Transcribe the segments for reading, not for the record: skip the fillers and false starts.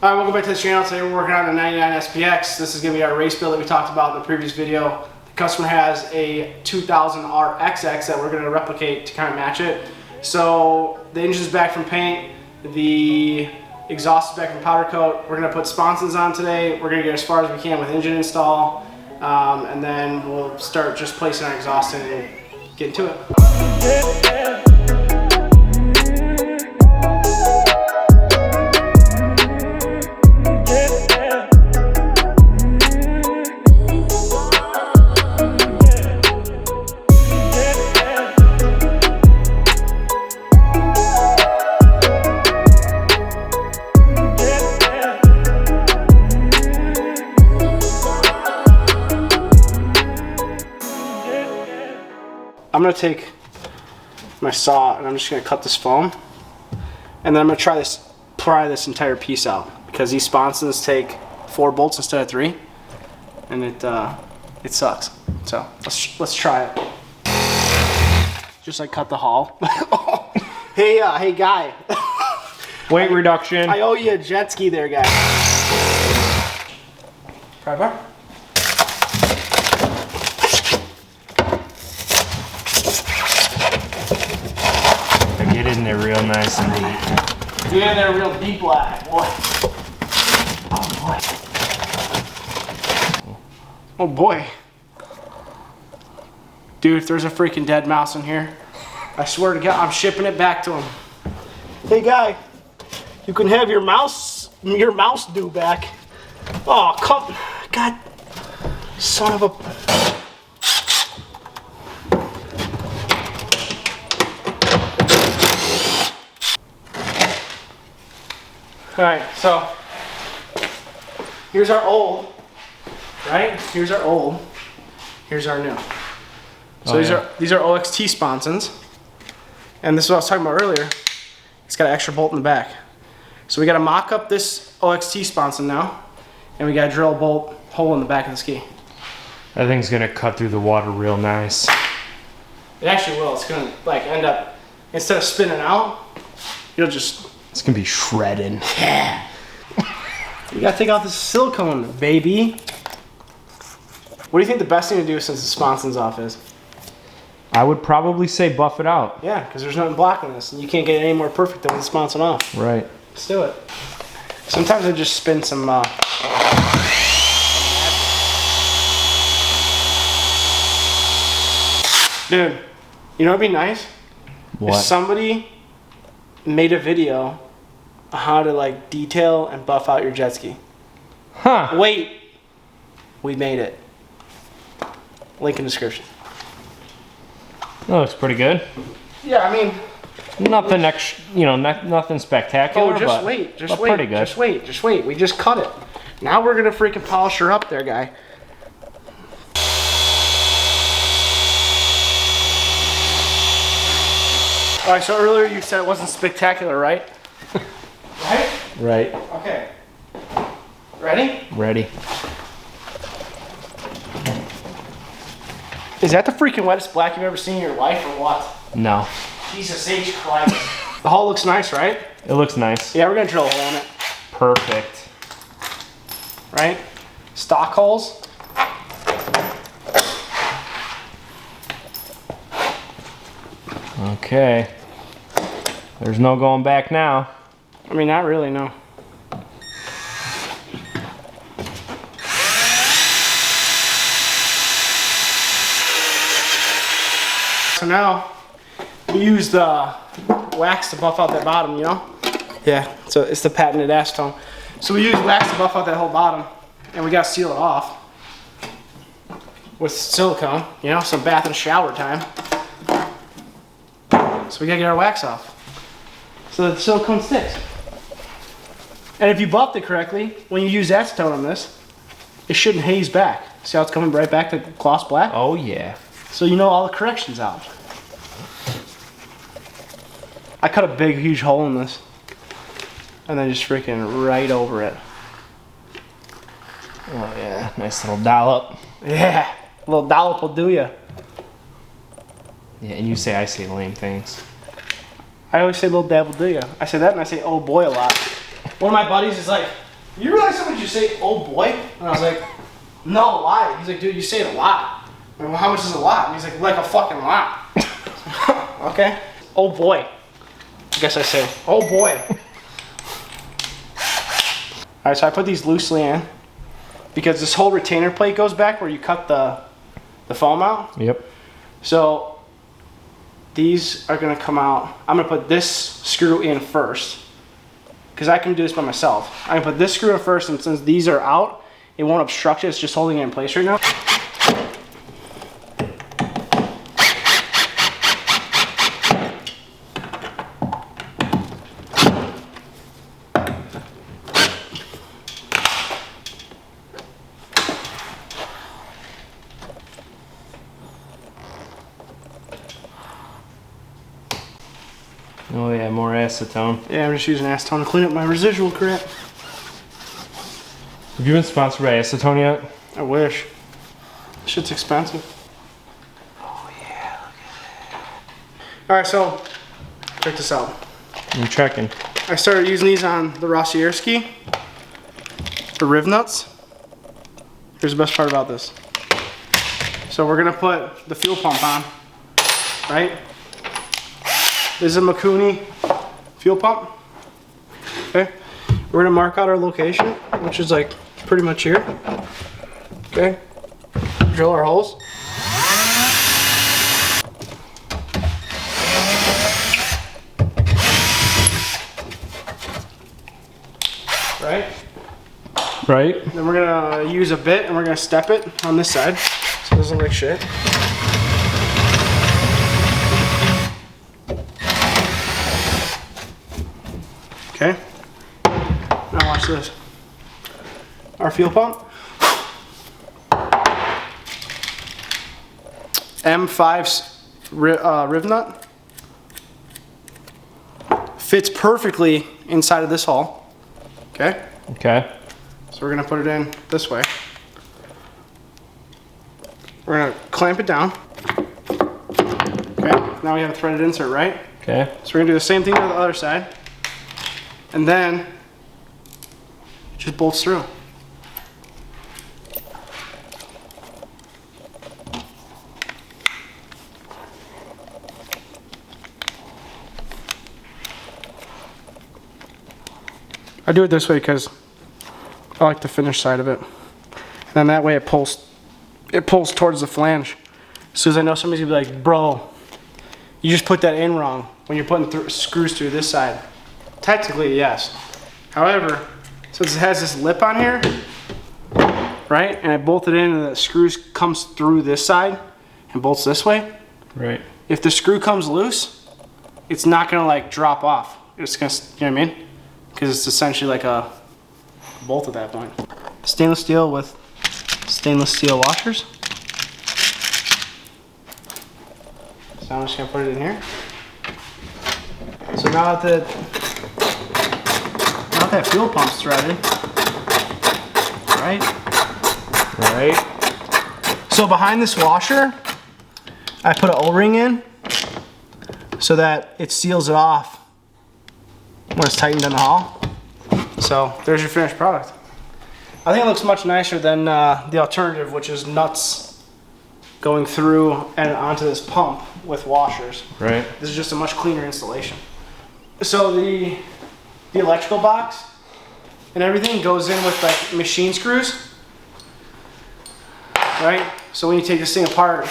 Alright, welcome back to the channel. Today we're working on a 99 SPXX. This is going to be our race build that we talked about in the previous video. The customer has a 2000 RXX that we're going to replicate to kind of match it. So the engine's back from paint, the exhaust is back from powder coat. We're going to put sponsons on today. We're going to get as far as we can with engine install, and then we'll start just placing our exhaust in and get into it. I'm going to take my saw and I'm just going to cut this foam, and then I'm going to pry this entire piece out, because these sponsons take 4 bolts instead of 3, and it sucks. So let's try it. Just like cut the hull. Hey guy. Weight reduction. I owe you a jet ski there, guy. Pry bar. Get in there real nice and deep. Get in there real deep, black boy. Oh boy. Oh boy. Dude, if there's a freaking dead mouse in here, I swear to God, I'm shipping it back to him. Hey guy, you can have your mouse do back. Oh, come, God, son of a. Alright, so here's our old, right? Here's our old, here's our new. So these are OXT sponsons, and this is what I was talking about earlier. It's got an extra bolt in the back. So we got to mock up this OXT sponson now, and we got to drill a bolt hole in the back of the ski. That thing's gonna cut through the water real nice. It actually will. It's gonna like end up, instead of spinning out, you'll just. It's gonna be shredded. Yeah. You gotta take out this silicone, baby. What do you think the best thing to do since the sponson's off is? I would probably say buff it out. Yeah, because there's nothing blocking this, and you can't get it any more perfect than with the sponson off. Right. Let's do it. Sometimes I just spin some. Dude, you know what'd be nice? What? If somebody made a video on how to like detail and buff out your jet ski. Huh. Wait, we made it. Link in description. That looks pretty good. Yeah, I mean, nothing nothing spectacular. oh, just but, wait, but pretty good. just wait. We just cut it. Now we're gonna freaking polish her up there, guy. All right, so earlier you said it wasn't spectacular, right? Right? Right. Okay. Ready? Ready. Is that the freaking wettest black you've ever seen in your life, or what? No. Jesus H. Christ. The hull looks nice, right? It looks nice. Yeah, we're gonna drill a hole in it. Perfect. Right? Stock holes. Okay. There's no going back now. I mean, not really, no. So now, we use the wax to buff out that bottom, you know? Yeah, so it's the patented acetone. So we use wax to buff out that whole bottom, and we gotta seal it off with silicone, you know, some bath and shower time. So we gotta get our wax off so that the silicone sticks. And if you buffed it correctly, when you use acetone on this, it shouldn't haze back. See how it's coming right back to gloss black? Oh yeah. So you know all the corrections out. I cut a big, huge hole in this, and then just freaking right over it. Oh yeah, nice little dollop. Yeah, a little dollop will do ya. Yeah, and you say I say lame things. I always say little dab will do ya. I say that and I say oh boy a lot. One of my buddies is like, You realize somebody just say, oh boy? And I was like, no, why? He's like, dude, you say it a lot. I'm like, well, how much is a lot? And he's like a fucking lot. Okay. Oh boy. I guess I say, oh boy. Alright, so I put these loosely in because this whole retainer plate goes back where you cut the foam out. Yep. So these are gonna come out. I'm gonna put this screw in first because I can do this by myself. I can put this screw in first, and since these are out, it won't obstruct it. It's just holding it in place right now. Oh yeah, more acetone. Yeah, I'm just using acetone to clean up my residual crap. Have you been sponsored by acetone yet? I wish. Shit's expensive. Oh yeah, look at that. Alright, so check this out. I'm checking. I started using these on the Rossierski, the Riv Nuts. Here's the best part about this. So we're gonna put the fuel pump on, right? This is a Mikuni fuel pump. Okay, we're gonna mark out our location, which is like pretty much here. Okay, drill our holes. Right? Right. Then we're gonna use a bit and we're gonna step it on this side so it doesn't look like shit. Okay. Now watch this. Our fuel pump. M5's Rivnut. Fits perfectly inside of this hole. Okay? Okay. So we're gonna put it in this way. We're gonna clamp it down. Okay, now we have a threaded insert, right? Okay. So we're gonna do the same thing to the other side. And then, it just bolts through. I do it this way because I like the finished side of it. And then that way it pulls towards the flange. As soon as I know somebody's gonna be like, bro, you just put that in wrong when you're putting screws through this side. Technically, yes. However, since it has this lip on here, right, and I bolted in and the screws comes through this side and bolts this way. Right. If the screw comes loose, it's not gonna like drop off. It's gonna, you know what I mean? Because it's essentially like a bolt at that point. Stainless steel with stainless steel washers. So I'm just gonna put it in here. So now that fuel pump's threaded, right? Right. So behind this washer, I put an O-ring in so that it seals it off when it's tightened in the hull. So there's your finished product. I think it looks much nicer than the alternative, which is nuts going through and onto this pump with washers. Right. This is just a much cleaner installation. So the electrical box and everything goes in with like machine screws, right? So when you take this thing apart,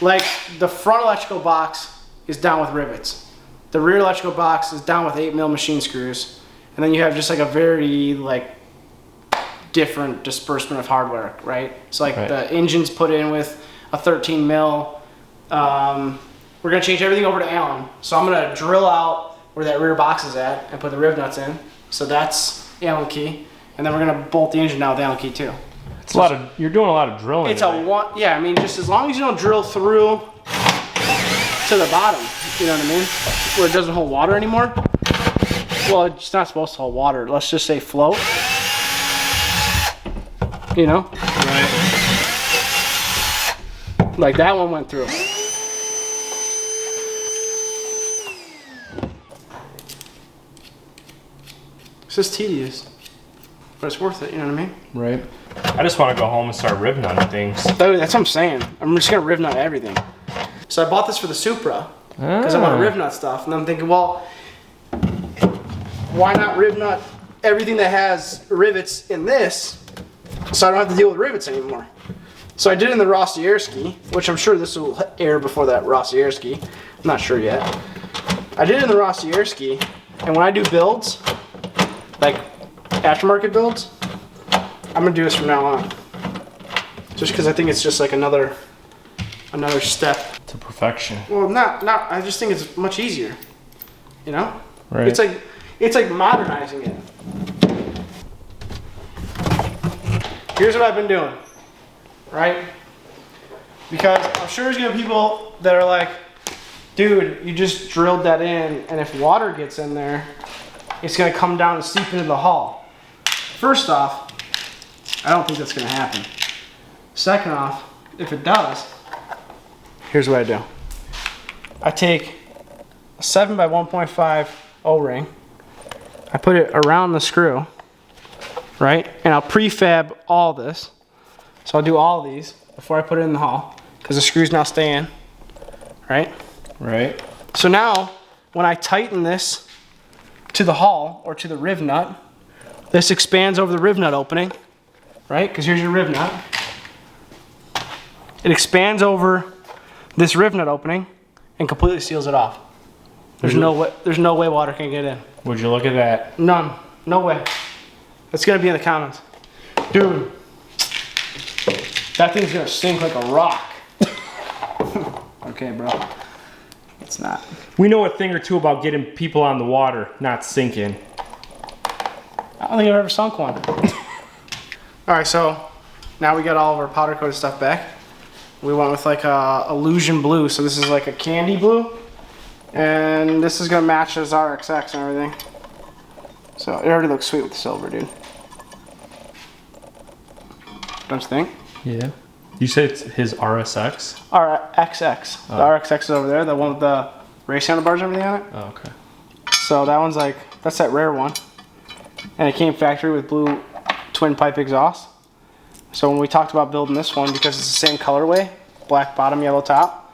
like the front electrical box is down with rivets. The rear electrical box is down with 8mm machine screws. And then you have just like a very like different disbursement of hardware, right? So like the engine's put in with a 13mm. We're gonna change everything over to Allen. So I'm gonna drill out where that rear box is at and put the riv nuts in. So that's Allen key. And then we're gonna bolt the engine down with Allen key too. It's a lot of, you're doing a lot of drilling. It's a one, yeah, I mean, just as long as you don't drill through to the bottom, you know what I mean? Where it doesn't hold water anymore. Well, it's not supposed to hold water. Let's just say float. You know? Right. Like that one went through. It's just tedious. but it's worth it, you know what I mean? Right. I just want to go home and start riv nutting things. That's what I'm saying. I'm just gonna riv nut everything. So I bought this for the Supra because I want to riv nut stuff, and I'm thinking, well, why not riv nut everything that has rivets in this, so I don't have to deal with rivets anymore. So I did it in the Rossierski, which I'm sure this will air before that Rossierski. I'm not sure yet. I did it in the Rossierski, and when I do builds, like aftermarket builds, I'm gonna do this from now on. Just because I think it's just like another step to perfection. Well, not. I just think it's much easier. You know? Right. It's like modernizing it. Here's what I've been doing, right? Because I'm sure there's gonna be people that are like, dude, you just drilled that in, and if water gets in there, it's gonna come down and seep into the hull. First off, I don't think that's gonna happen. Second off, if it does, here's what I do. I take a 7 by 1.5 O-ring, I put it around the screw, right? And I'll prefab all this. So I'll do all these before I put it in the hull, because the screws now stay in, right? Right. So now, when I tighten this to the hull or to the riv nut, this expands over the riv nut opening, right? Because here's your riv nut. It expands over this riv nut opening and completely seals it off. There's no way water can get in. Would you look at that? None. No way. It's gonna be in the comments. Dude, that thing's gonna sink like a rock. Okay, bro. It's not. We know a thing or two about getting people on the water, not sinking. I don't think I've ever sunk one. Alright, so now we got all of our powder coated stuff back. We went with like a illusion blue, so this is like a candy blue. And this is gonna match his RXX and everything. So it already looks sweet with the silver, dude. Don't you think? Yeah. You say it's his RSX? RXX. Oh. The RXX is over there, the one with the race handlebars and everything on it. Oh, okay. So that one's like, that's that rare one. And it came factory with blue twin pipe exhaust. So when we talked about building this one, because it's the same colorway, black bottom, yellow top,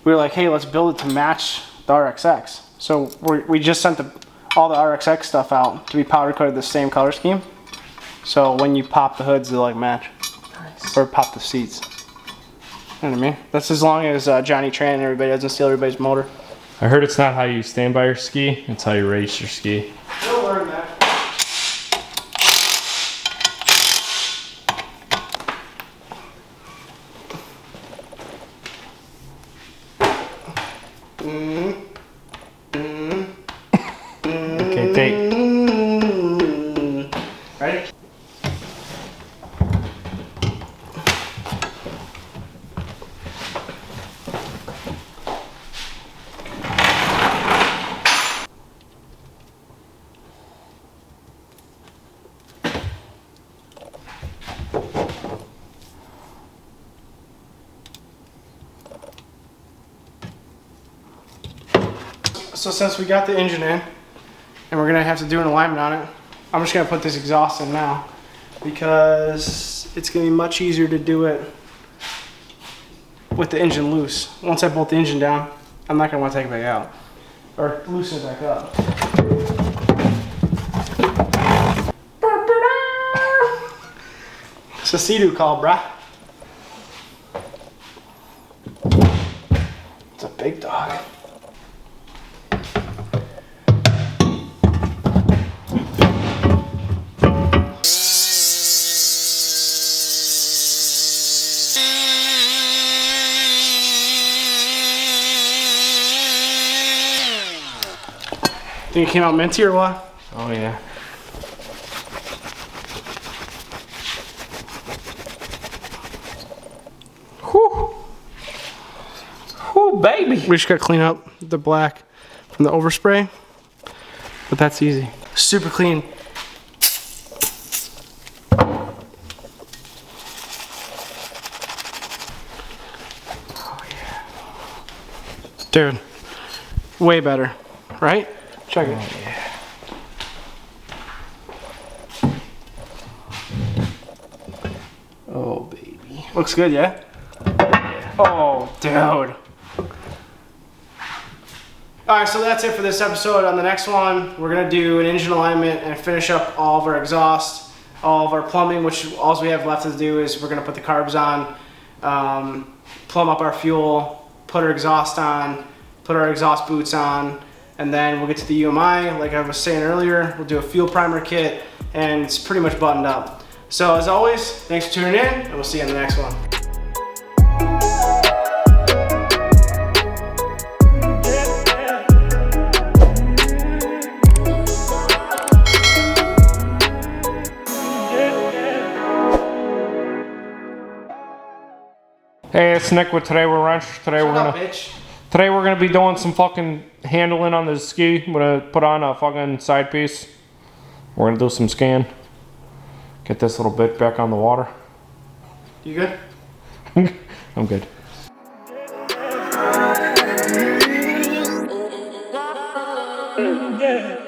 we were like, hey, let's build it to match the RXX. So we just sent all the RXX stuff out to be powder coated the same color scheme. So when you pop the hoods, they'll like match. Nice. Or pop the seats. You know what I mean? That's as long as Johnny Tran and everybody doesn't steal everybody's motor. I heard it's not how you stand by your ski, it's how you race your ski. We'll learn that. Okay, take. Ready? So since we got the engine in, and we're gonna have to do an alignment on it, I'm just gonna put this exhaust in now, because it's gonna be much easier to do it with the engine loose. Once I bolt the engine down, I'm not gonna want to take it back out, or loosen it back up. It's a Seadoo call, brah. It's a big dog. Think it came out minty or what? Oh yeah. Whew. Whew, baby. We just gotta clean up the black from the overspray, but that's easy. Super clean. Oh yeah. Dude, way better, right? Check it. Oh, yeah. Looks good, yeah? Oh, dude. Alright, so that's it for this episode. On the next one, we're gonna do an engine alignment and finish up all of our exhaust, all of our plumbing, which all we have left to do is we're gonna put the carbs on, plumb up our fuel, put our exhaust on, put our exhaust boots on, and then we'll get to the UMI. Like I was saying earlier, we'll do a fuel primer kit, and it's pretty much buttoned up. So as always, thanks for tuning in, and we'll see you in the next one. Hey, it's Nick with Today We're Wrench. Today we're gonna be doing some fucking handling on the ski. I'm gonna put on a fucking side piece. We're gonna do some scan. Get this little bit back on the water. You good? I'm good. Yeah.